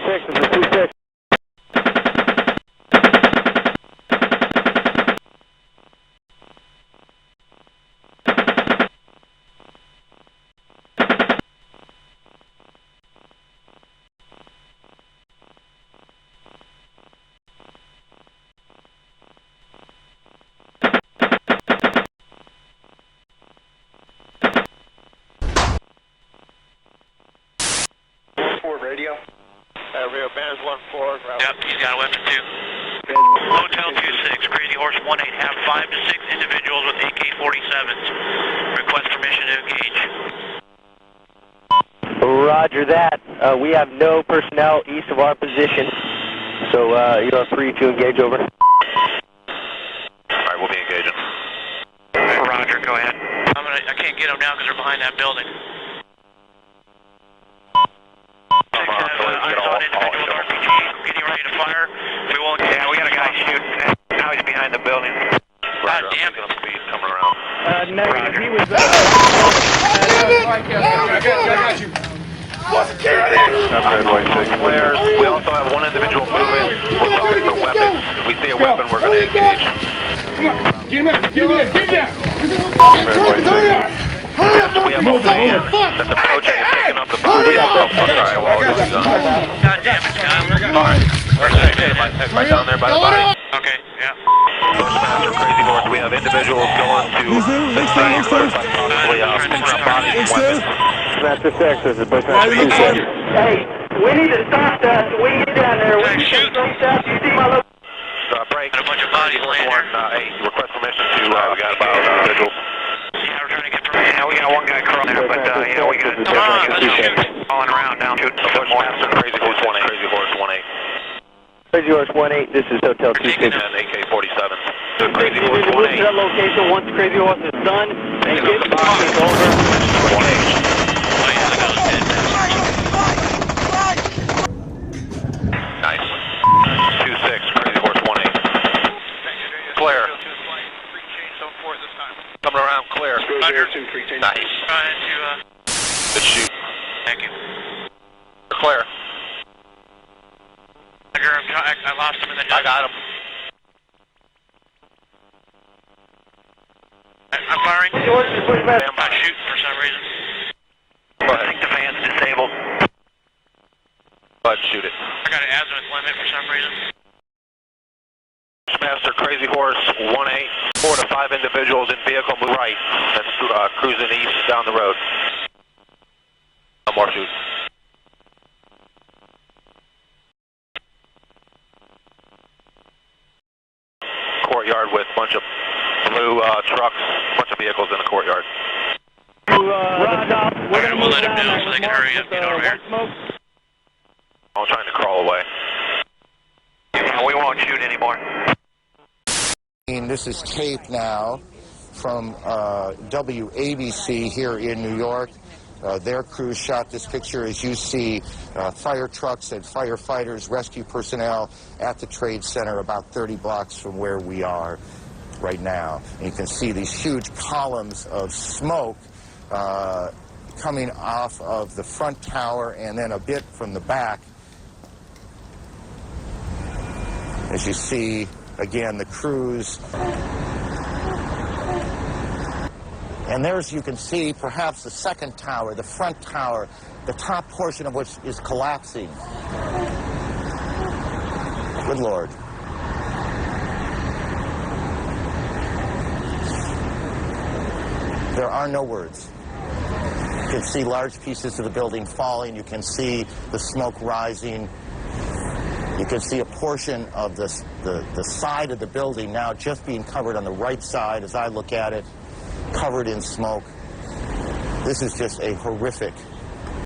2-6, this is 2-6. Radio. Rio Bands 1-4. Yep, he's got a weapon too. Hotel 2-6, Crazy Horse 1-8, have 5 to 6 individuals with AK-47s. Request permission to engage. Roger that. We have no personnel east of our position, so you are free to engage over. Alright, we'll be engaging. Roger, go ahead. I can't get them now because they're behind that building. I saw an individual with RPG getting ready to fire. Yeah, we got a guy shooting. Now he's behind the building. God damn it. Speed coming around. Negative. He was. I got you. We also have one individual moving. We're looking for weapons. If we see a weapon, we're going to engage. Get him out. Get him out. Get him out. We have a van that's approaching and picking up the body. God damn it, John. Alright. Right down there by the body. Okay, yeah. Postmaster Crazy Horse, we have individuals going to the site where it's possibly picking up bodies and weapons. Master 6, this is Postmaster 2-6. Hey, we need to stop that so we can get down there. We need to stop that. You see my little... Break. A bunch of bodies laying there. Request permission to, we got about individuals. Yeah, we're trying to get permission. Yeah, we got one guy crawling there, but yeah, we got Come on, let's shoot. calling around now. Postmaster Crazy Horse 1-8. Crazy Horse 1-8. Crazy Horse 1-8, this is Hotel 2-6. And AK-47. Crazy Horse Move to 1-8. that location once Crazy Horse is done, and get the boxes over. 1-8. Oh yeah, the guy's dead. Nice. 2-6. Crazy Horse 1-8. Clear. Coming around clear. Nice. Trying to, Good shoot. thank you. Clear. I lost him in the I got him. I'm firing. Not shooting for some reason. I think the van's disabled. Go ahead and shoot it. I got an azimuth limit for some reason. Master Crazy Horse 1-8. 4 to 5 individuals in vehicle move right. That's cruising east down the road. No more shooting. Courtyard with a bunch of blue trucks, bunch of vehicles in the courtyard. We'll let him know so they can hurry up, get over here. I'm trying to crawl away. Yeah, we won't shoot anymore. This is tape now from WABC here in New York. Their crew shot this picture as you see fire trucks and firefighters, rescue personnel at the Trade Center about 30 blocks from where we are right now. And you can see these huge columns of smoke coming off of the front tower and then a bit from the back. As you see, again, the crews. And there's, you can see, perhaps the second tower, the front tower, the top portion of which is collapsing. Good Lord. There are no words. You can see large pieces of the building falling. You can see the smoke rising. You can see a portion of the side of the building now just being covered on the right side as I look at it, covered in smoke. This is just a horrific